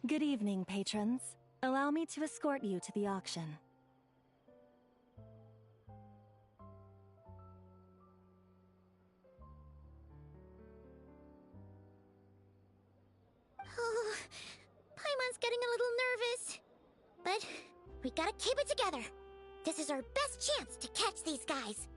Good evening, patrons. Allow me to escort you to the auction. Oh, Paimon's getting a little nervous. But we gotta keep it together. This is our best chance to catch these guys.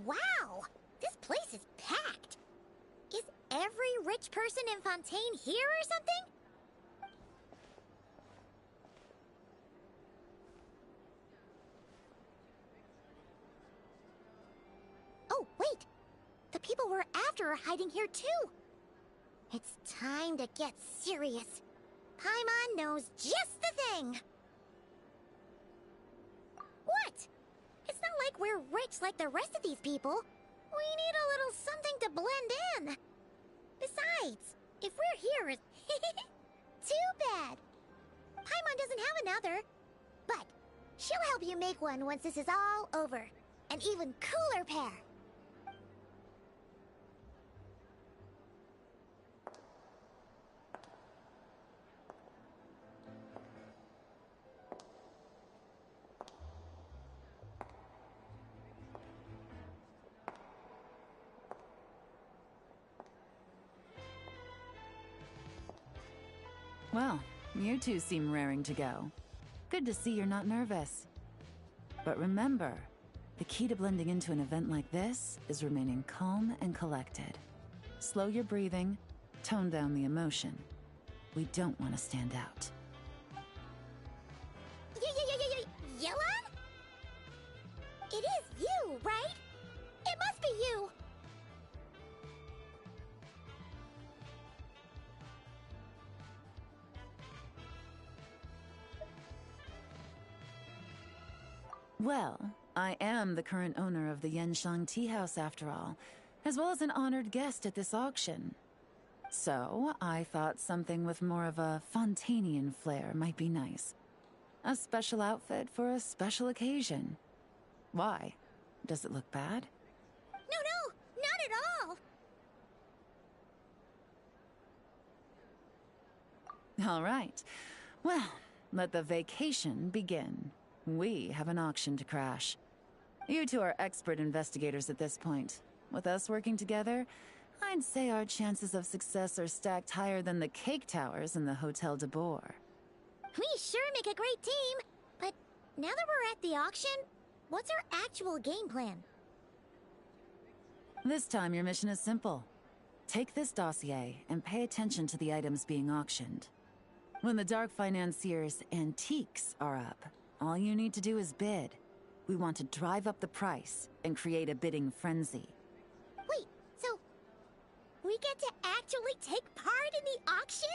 Wow! This place is packed! Is every rich person in Fontaine here or something? Oh, wait! The people we're after are hiding here too! It's time to get serious. Paimon knows just the thing! What? It's not like we're rich like the rest of these people. We need a little something to blend in. Besides, if we're here, it's too bad. Paimon doesn't have another. But she'll help you make one once this is all over. An even cooler pair. Well, you two seem raring to go. Good to see you're not nervous. But remember, the key to blending into an event like this is remaining calm and collected. Slow your breathing, tone down the emotion. We don't want to stand out. Yelan? It is you, right? It must be you! Well, I am the current owner of the Yenshang Tea House after all, as well as an honored guest at this auction. So, I thought something with more of a Fontainian flair might be nice. A special outfit for a special occasion. Why? Does it look bad? No, not at all! All right. Well, let the vacation begin. We have an auction to crash. You two are expert investigators at this point. With us working together, I'd say our chances of success are stacked higher than the cake towers in the Hotel de Boer. We sure make a great team! But now that we're at the auction, what's our actual game plan? This time your mission is simple. Take this dossier and pay attention to the items being auctioned. When the Dark Financier's antiques are up, all you need to do is bid. We want to drive up the price and create a bidding frenzy. Wait, so we get to actually take part in the auction?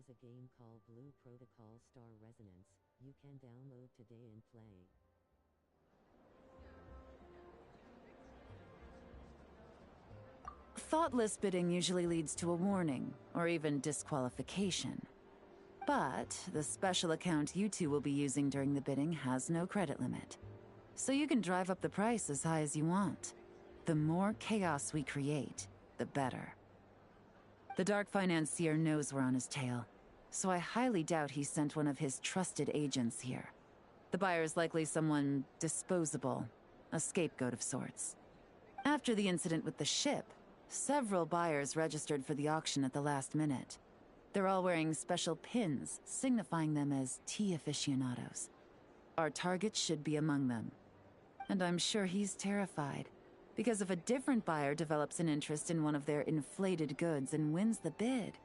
is a game called Blue Protocol Star Resonance. You can download today and play. Thoughtless bidding usually leads to a warning, or even disqualification. But the special account you two will be using during the bidding has no credit limit. So you can drive up the price as high as you want. The more chaos we create, the better. The Dark Financier knows we're on his tail, so I highly doubt he sent one of his trusted agents here. The buyer's likely someone disposable, a scapegoat of sorts. After the incident with the ship, several buyers registered for the auction at the last minute. They're all wearing special pins, signifying them as tea aficionados. Our target should be among them. And I'm sure he's terrified, because if a different buyer develops an interest in one of their inflated goods and wins the bid,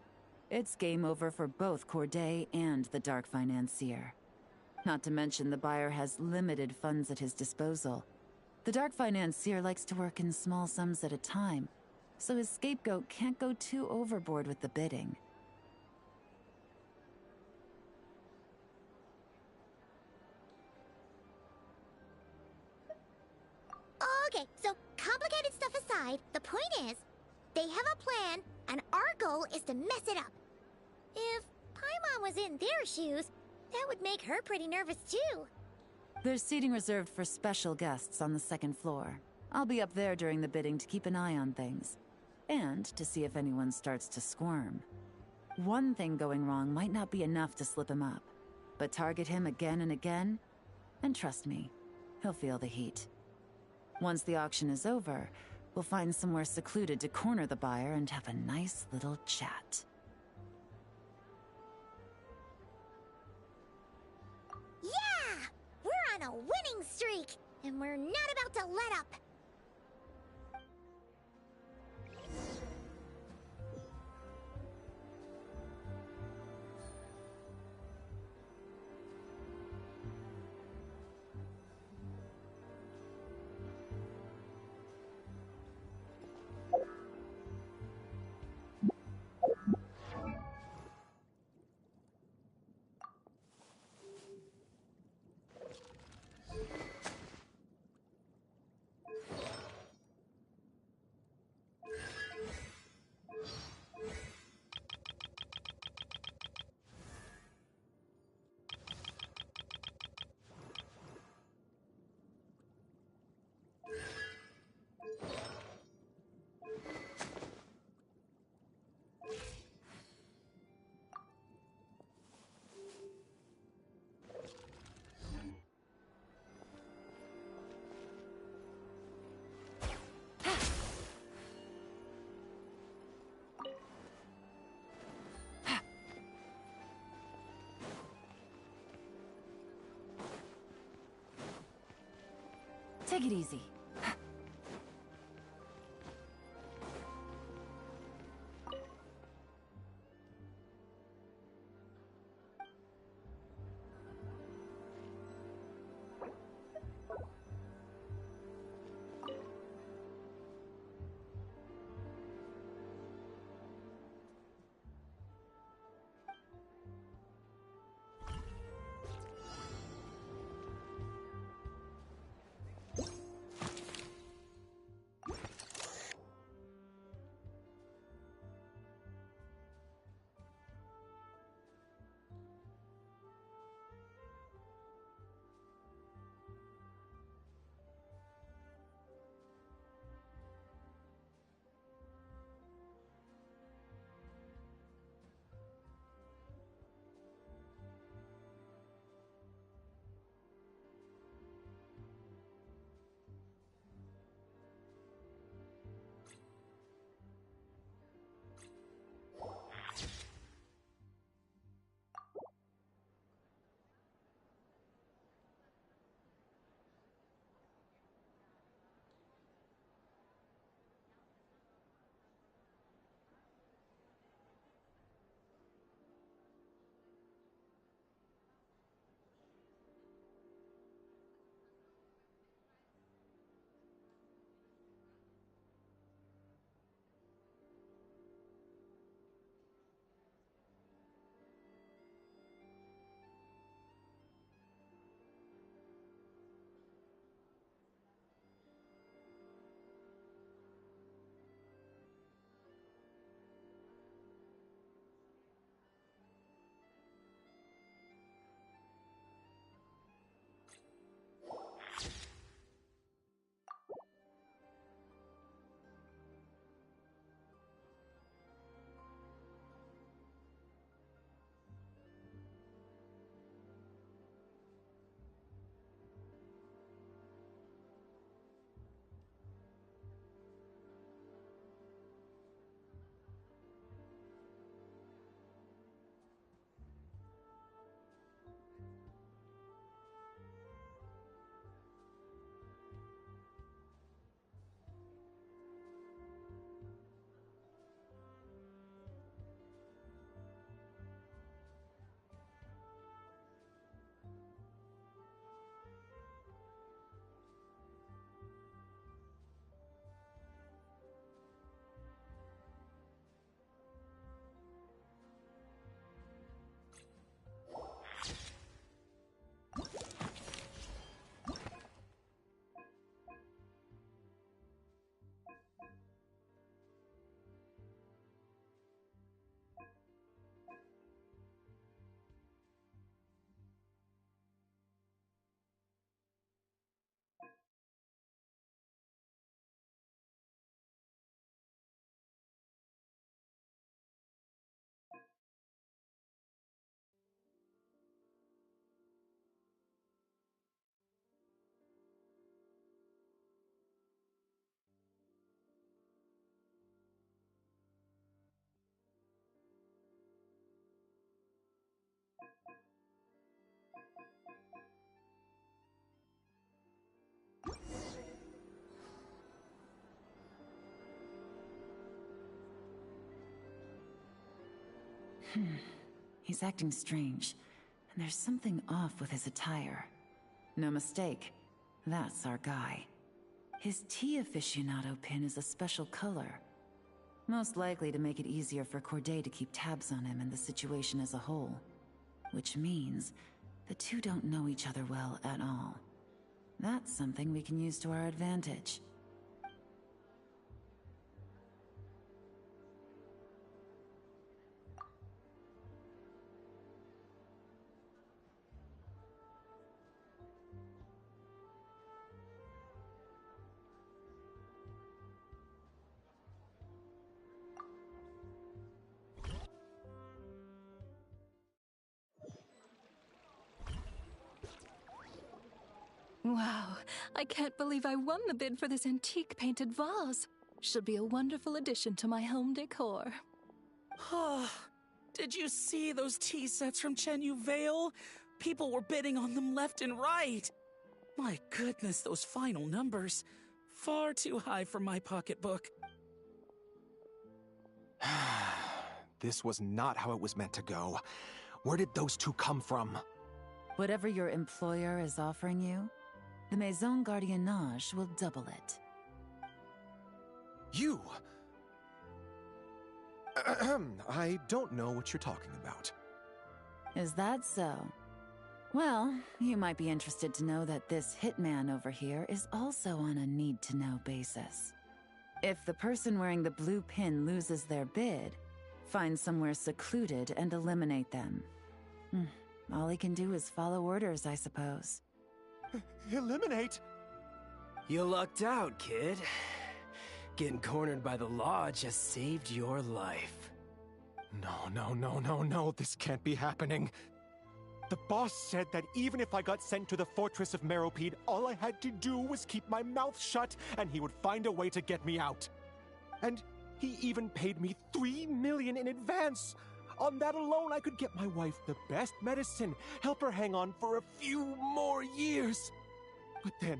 it's game over for both Corday and the Dark Financier. Not to mention the buyer has limited funds at his disposal. The Dark Financier likes to work in small sums at a time, so his scapegoat can't go too overboard with the bidding. Okay, so complicated stuff aside, the point is, they have a plan, and our goal is to mess it up. If Paimon was in their shoes, that would make her pretty nervous too. There's seating reserved for special guests on the second floor. I'll be up there during the bidding to keep an eye on things, and to see if anyone starts to squirm. One thing going wrong might not be enough to slip him up, but target him again and again, and trust me, he'll feel the heat. Once the auction is over, we'll find somewhere secluded to corner the buyer and have a nice little chat. Yeah! We're on a winning streak, and we're not about to let up. Take it easy. He's acting strange, and there's something off with his attire. No mistake, that's our guy. His tea aficionado pin is a special color. Most likely to make it easier for Corday to keep tabs on him and the situation as a whole. Which means the two don't know each other well at all. That's something we can use to our advantage. Wow, I can't believe I won the bid for this antique painted vase. Should be a wonderful addition to my home decor. Did you see those tea sets from Chenyu Vale? People were bidding on them left and right. My goodness, those final numbers. Far too high for my pocketbook. This was not how it was meant to go. Where did those two come from? Whatever your employer is offering you, the Maison Gardiennage will double it. You! I don't know what you're talking about. Is that so? Well, you might be interested to know that this hitman over here is also on a need-to-know basis. If the person wearing the blue pin loses their bid, find somewhere secluded and eliminate them. All he can do is follow orders, I suppose. Eliminate? You lucked out, kid. Getting cornered by the law just saved your life. No, this can't be happening. The boss said that even if I got sent to the fortress of Meropide, all I had to do was keep my mouth shut and he would find a way to get me out. And he even paid me $3 million in advance. On that alone, I could get my wife the best medicine, help her hang on for a few more years. But then,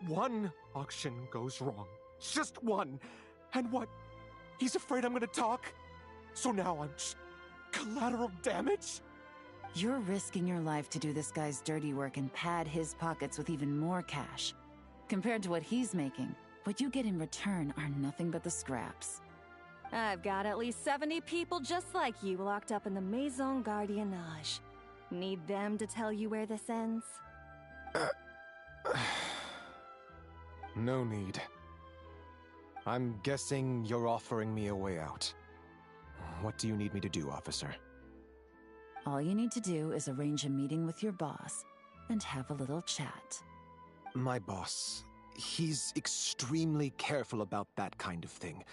one auction goes wrong. Just one. And what? He's afraid I'm gonna talk? So now I'm just collateral damage? You're risking your life to do this guy's dirty work and pad his pockets with even more cash. Compared to what he's making, what you get in return are nothing but the scraps. I've got at least 70 people just like you locked up in the Maison Gardiennage. Need them to tell you where this ends? No need. I'm guessing you're offering me a way out. What do you need me to do, officer? All you need to do is arrange a meeting with your boss and have a little chat. My boss, he's extremely careful about that kind of thing.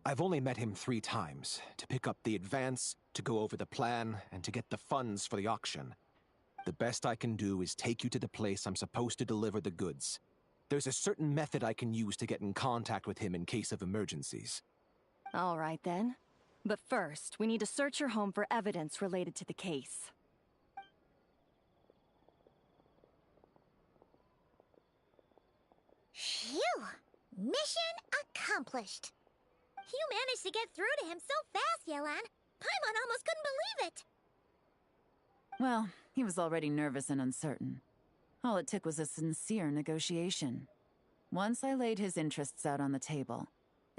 I've only met him 3 times, to pick up the advance, to go over the plan, and to get the funds for the auction. The best I can do is take you to the place I'm supposed to deliver the goods. There's a certain method I can use to get in contact with him in case of emergencies. All right then. But first, we need to search your home for evidence related to the case. Phew! Mission accomplished. You managed to get through to him so fast, Yelan. Paimon almost couldn't believe it. Well, he was already nervous and uncertain. All it took was a sincere negotiation. Once I laid his interests out on the table,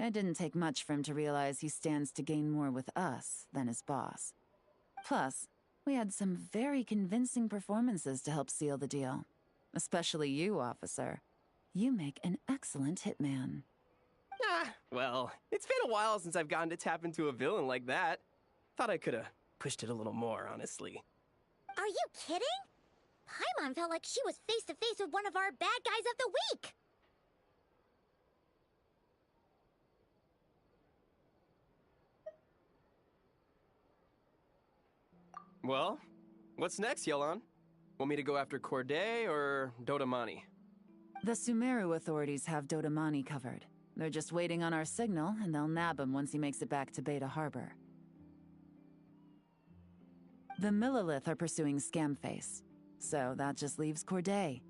it didn't take much for him to realize he stands to gain more with us than his boss. Plus, we had some very convincing performances to help seal the deal. Especially you, officer. You make an excellent hitman. Well, it's been a while since I've gotten to tap into a villain like that. Thought I could've pushed it a little more, honestly. Are you kidding? Paimon felt like she was face to face with one of our bad guys of the week. Well, what's next, Yelan? Want me to go after Corday or Dodamani? The Sumeru authorities have Dodamani covered. They're just waiting on our signal, and they'll nab him once he makes it back to Beta Harbor. The Millilith are pursuing Scamface, so that just leaves Corday.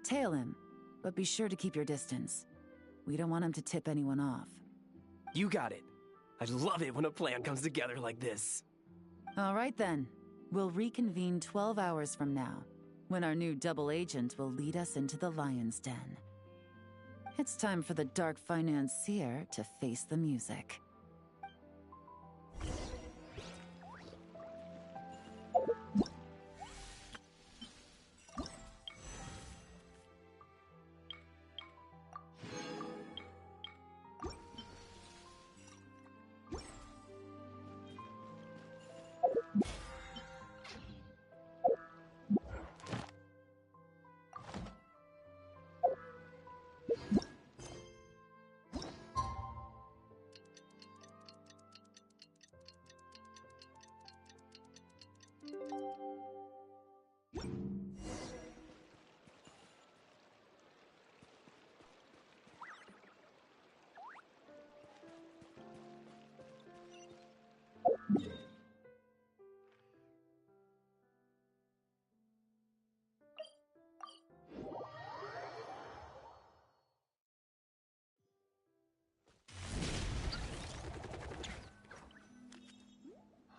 Tail him, but be sure to keep your distance. We don't want him to tip anyone off. You got it. I love it when a plan comes together like this. All right then. We'll reconvene 12 hours from now, when our new double agent will lead us into the Lion's Den. It's time for the dark financier to face the music.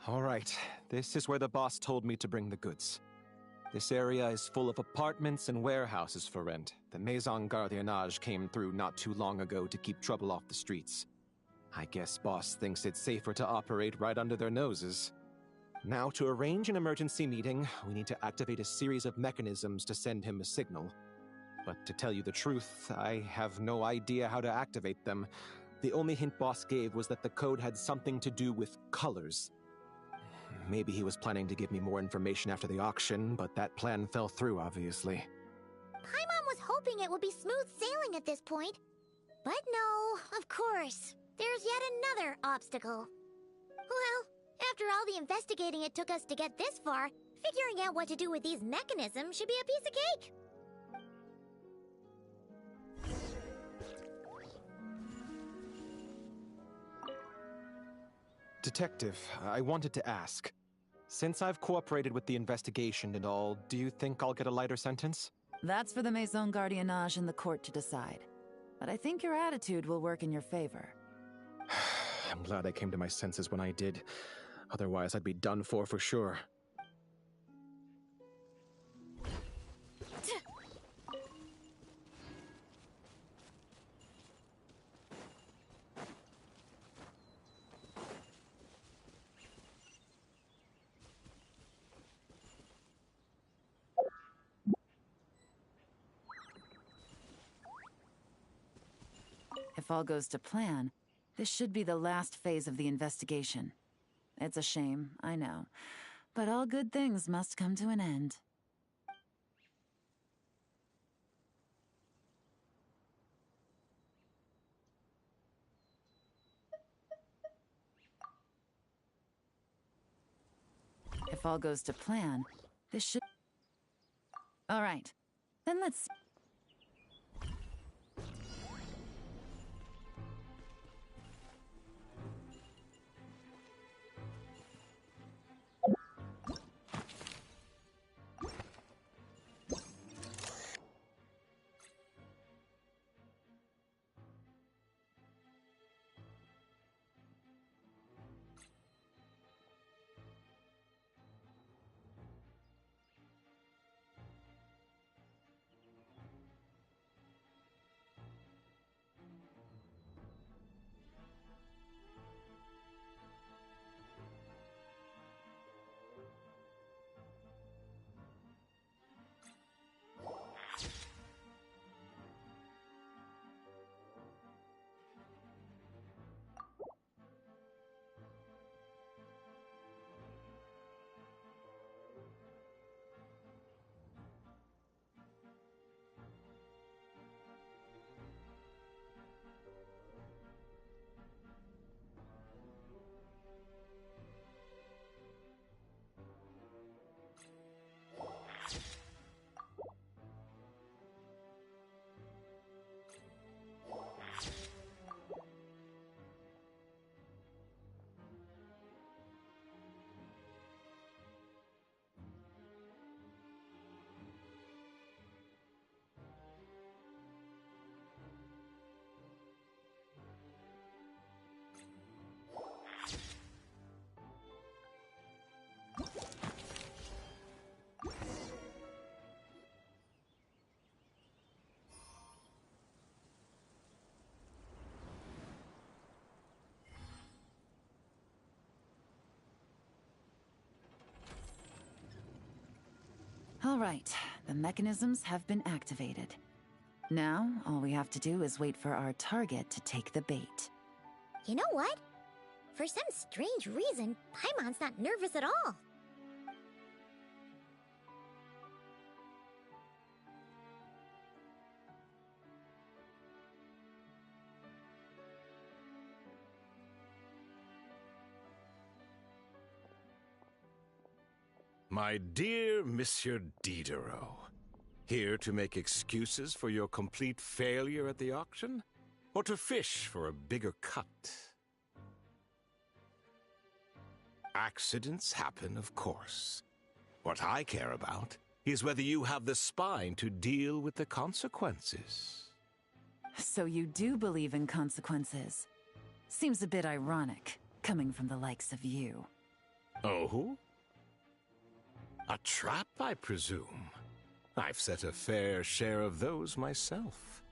All right, this is where the boss told me to bring the goods. This area is full of apartments and warehouses for rent. The Maison Gardiennage came through not too long ago to keep trouble off the streets. I guess boss thinks it's safer to operate right under their noses. Now, to arrange an emergency meeting, we need to activate a series of mechanisms to send him a signal. But to tell you the truth, I have no idea how to activate them. The only hint boss gave was that the code had something to do with colors. Maybe he was planning to give me more information after the auction, but that plan fell through, obviously. Paimon was hoping it would be smooth sailing at this point. But no, of course. There's yet another obstacle. Well, after all the investigating it took us to get this far, figuring out what to do with these mechanisms should be a piece of cake. Detective, I wanted to ask. Since I've cooperated with the investigation and all, do you think I'll get a lighter sentence? That's for the Maison Gardiennage and the court to decide. But I think your attitude will work in your favor. I'm glad I came to my senses when I did. Otherwise, I'd be done for sure. If all goes to plan, this should be the last phase of the investigation. It's a shame, I know. But all good things must come to an end. If all goes to plan, this should... All right, then let's... All right, the mechanisms have been activated. Now, all we have to do is wait for our target to take the bait. You know what? For some strange reason, Paimon's not nervous at all. My dear Monsieur Diderot, here to make excuses for your complete failure at the auction? Or to fish for a bigger cut? Accidents happen, of course. What I care about is whether you have the spine to deal with the consequences. So you do believe in consequences. Seems a bit ironic, coming from the likes of you. Oh? A trap, I presume. I've set a fair share of those myself.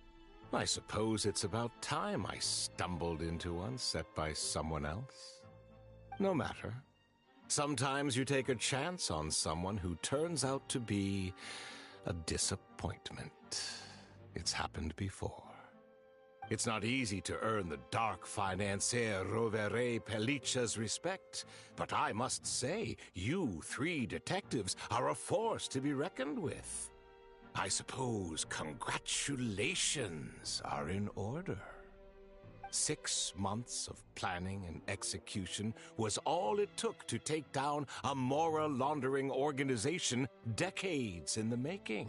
I suppose it's about time I stumbled into one set by someone else. No matter. Sometimes you take a chance on someone who turns out to be a disappointment. It's happened before. It's not easy to earn the dark financier Rovere Pelliccia's respect, but I must say, you three detectives are a force to be reckoned with. I suppose congratulations are in order. 6 months of planning and execution was all it took to take down a moral laundering organization decades in the making.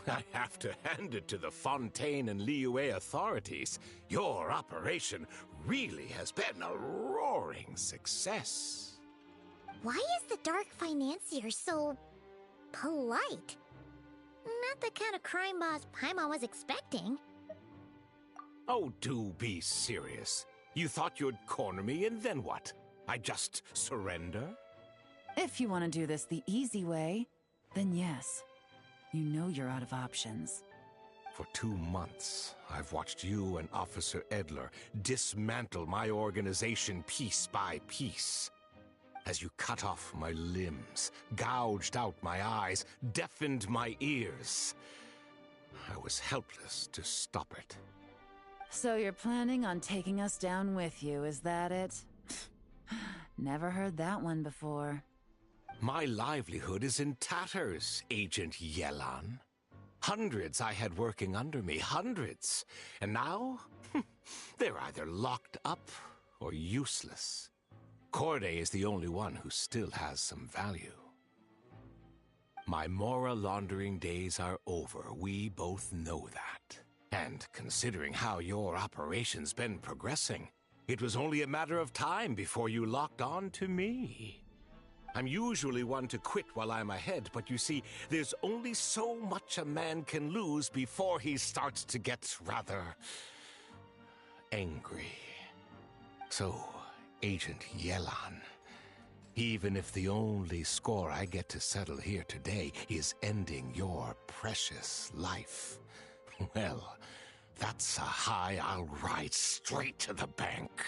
I have to hand it to the Fontaine and Liyue authorities. Your operation really has been a roaring success. Why is the Dark Financier so polite? Not the kind of crime boss Paimon was expecting. Oh, do be serious. You thought you'd corner me, and then what? I just surrender? If you want to do this the easy way, then yes. You know you're out of options. For 2 months, I've watched you and Officer Edler dismantle my organization piece by piece. As you cut off my limbs, gouged out my eyes, deafened my ears. I was helpless to stop it. So you're planning on taking us down with you, is that it? Never heard that one before. My livelihood is in tatters, Agent Yelan. Hundreds I had working under me, hundreds. And now, they're either locked up or useless. Corday is the only one who still has some value. My moral laundering days are over, we both know that. And considering how your operation's been progressing, it was only a matter of time before you locked on to me. I'm usually one to quit while I'm ahead, but you see, there's only so much a man can lose before he starts to get rather angry. So, Agent Yelan, even if the only score I get to settle here today is ending your precious life, well, that's a high I'll ride straight to the bank.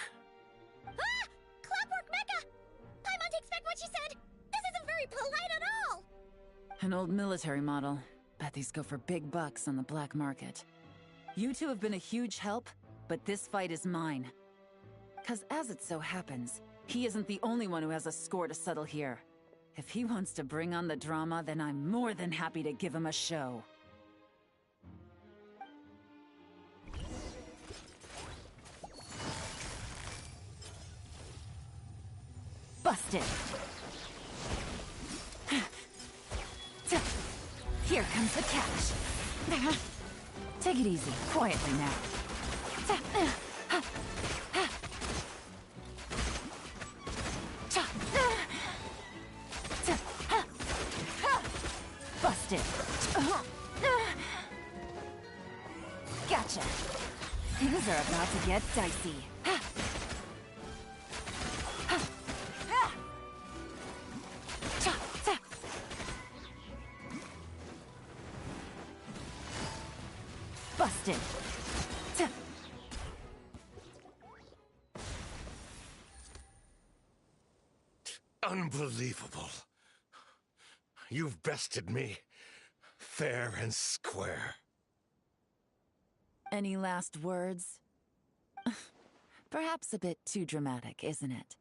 Ah! Clockwork Mecha! Paimon takes back what she said! This isn't very polite at all! An old military model. Bet these go for big bucks on the black market. You two have been a huge help, but this fight is mine. 'Cause as it so happens, he isn't the only one who has a score to settle here. If he wants to bring on the drama, then I'm more than happy to give him a show. Busted! Here comes the cash. Take it easy, quietly now. Busted! Gotcha! Things are about to get dicey. Busted. Unbelievable. You've bested me. fair and square. Any last words? Perhaps a bit too dramatic, isn't it?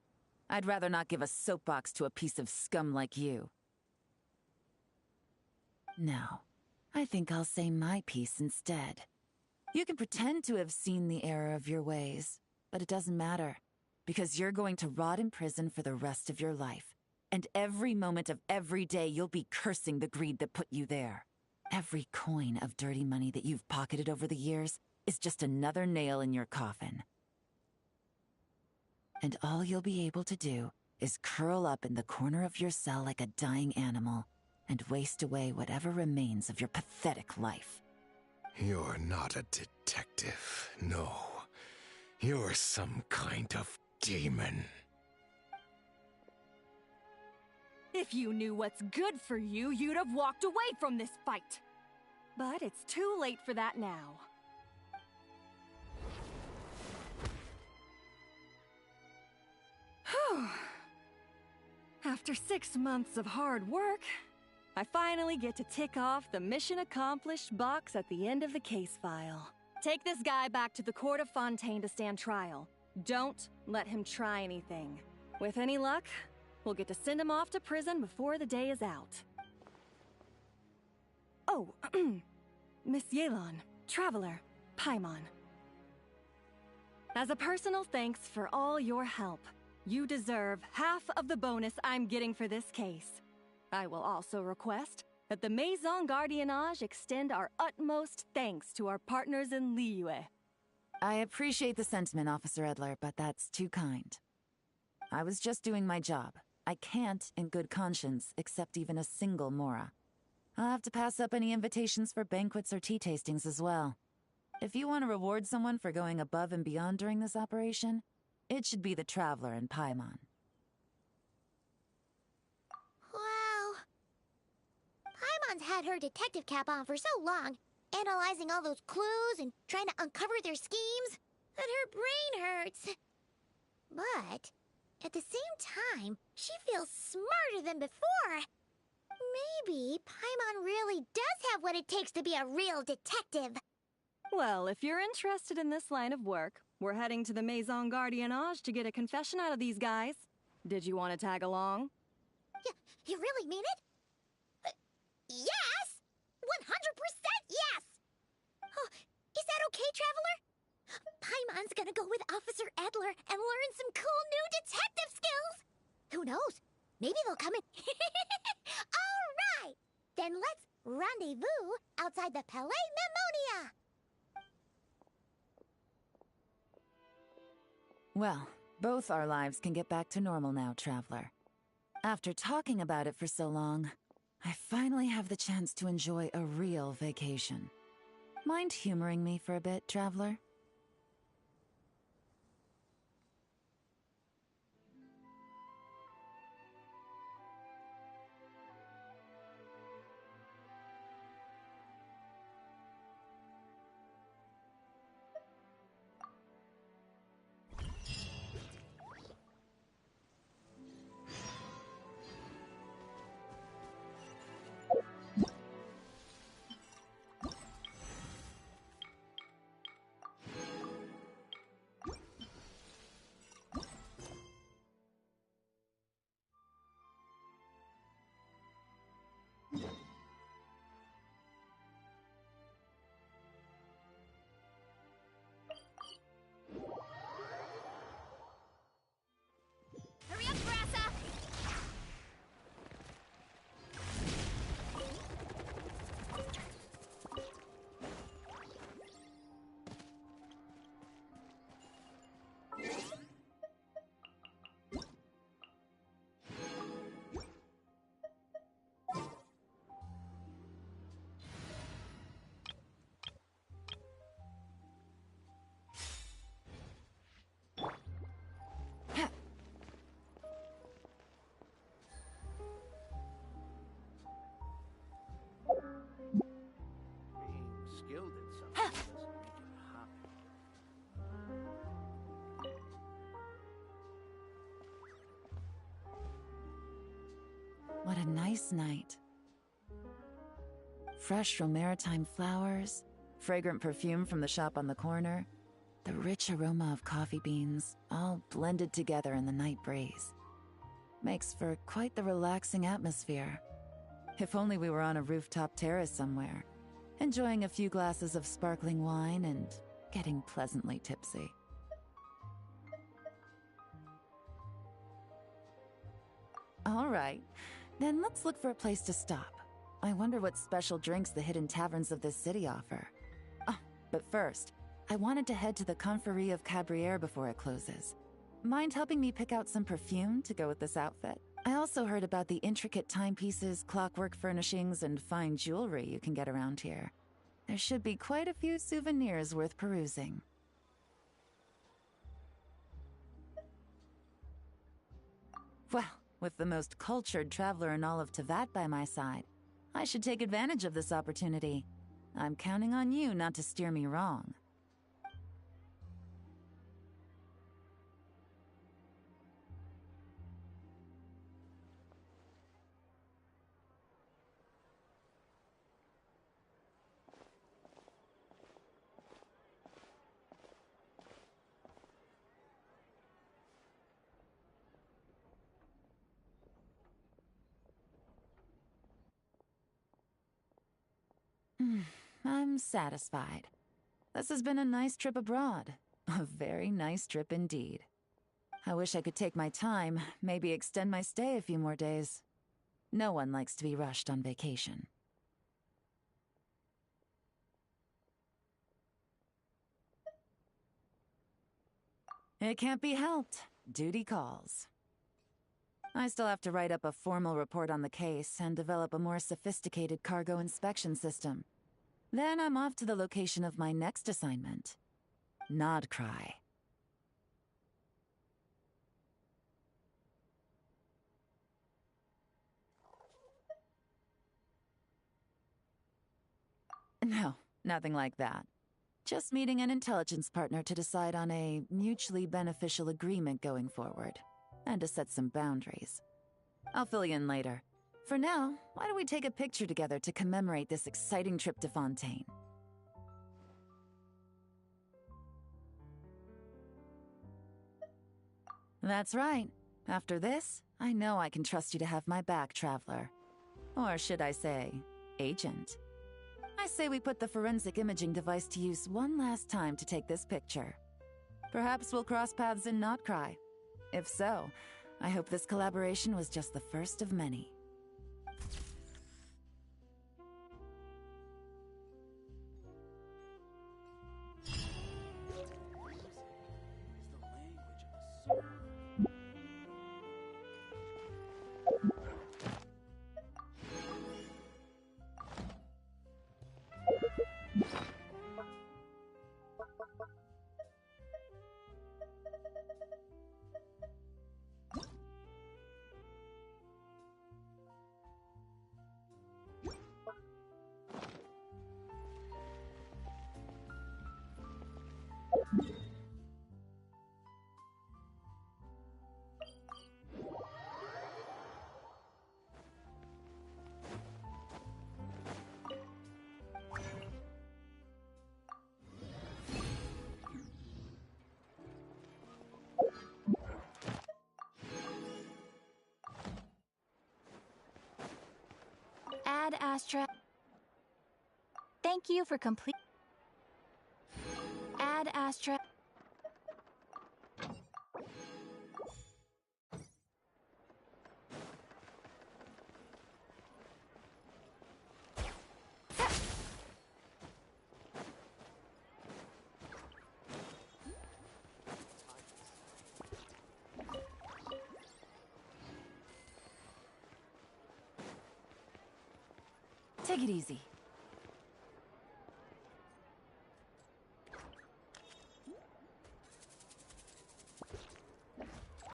I'd rather not give a soapbox to a piece of scum like you. No, I think I'll say my piece instead. You can pretend to have seen the error of your ways, but it doesn't matter, because you're going to rot in prison for the rest of your life. And every moment of every day you'll be cursing the greed that put you there. Every coin of dirty money that you've pocketed over the years is just another nail in your coffin. And all you'll be able to do is curl up in the corner of your cell like a dying animal and waste away whatever remains of your pathetic life. You're not a detective, no. You're some kind of demon. If you knew what's good for you, you'd have walked away from this fight. But it's too late for that now. Whew. After 6 months of hard work, I finally get to tick off the mission accomplished box at the end of the case file. Take this guy back to the court of Fontaine to stand trial. Don't let him try anything. With any luck, we'll get to send him off to prison before the day is out. Oh, Miss Yelan, Traveler, Paimon. As a personal thanks for all your help, you deserve half of the bonus I'm getting for this case. I will also request that the Maison Gardiennage extend our utmost thanks to our partners in Liyue. I appreciate the sentiment, Officer Edler, but that's too kind. I was just doing my job. I can't, in good conscience, accept even a single Mora. I'll have to pass up any invitations for banquets or tea tastings as well. If you want to reward someone for going above and beyond during this operation, it should be the Traveler and Paimon. Wow. Paimon's had her detective cap on for so long, analyzing all those clues and trying to uncover their schemes, that her brain hurts. But at the same time, she feels smarter than before. Maybe Paimon really does have what it takes to be a real detective. Well, if you're interested in this line of work, we're heading to the Maison Gardiennage to get a confession out of these guys. Did you want to tag along? You really mean it? Yes! 100% yes! Oh, is that okay, Traveler? Paimon's gonna go with Officer Edler and learn some cool new detective skills! Who knows? Maybe they'll come in. Alright! Then let's rendezvous outside the Palais Memonia! Well, both our lives can get back to normal now, Traveler. After talking about it for so long, I finally have the chance to enjoy a real vacation. Mind humoring me for a bit, Traveler? Hurry up, Grassa! Skilled in something doesn't make it a hobby. What a nice night. fresh from maritime flowers, fragrant perfume from the shop on the corner, the rich aroma of coffee beans, all blended together in the night breeze. Makes for quite the relaxing atmosphere. If only we were on a rooftop terrace somewhere, enjoying a few glasses of sparkling wine and getting pleasantly tipsy. All right, then let's look for a place to stop. I wonder what special drinks the hidden taverns of this city offer. Oh, but first, I wanted to head to the Confrérie of Cabriere before it closes. Mind helping me pick out some perfume to go with this outfit? I also heard about the intricate timepieces, clockwork furnishings, and fine jewelry you can get around here. There should be quite a few souvenirs worth perusing. Well, with the most cultured traveler in all of Teyvat by my side, I should take advantage of this opportunity. I'm counting on you not to steer me wrong. I'm satisfied. This has been a nice trip abroad. A very nice trip indeed. I wish I could take my time, maybe extend my stay a few more days. No one likes to be rushed on vacation. It can't be helped. Duty calls. I still have to write up a formal report on the case and develop a more sophisticated cargo inspection system. Then I'm off to the location of my next assignment. Nodcry. No, nothing like that. Just meeting an intelligence partner to decide on a mutually beneficial agreement going forward, and to set some boundaries. I'll fill you in later. For now, why don't we take a picture together to commemorate this exciting trip to Fontaine? That's right. After this, I know I can trust you to have my back, Traveler. Or should I say, Agent. I say we put the forensic imaging device to use one last time to take this picture. Perhaps we'll cross paths in Nodcry. If so, I hope this collaboration was just the first of many. Ad Astra. Thank you for complete. Ad Astra. Take it easy.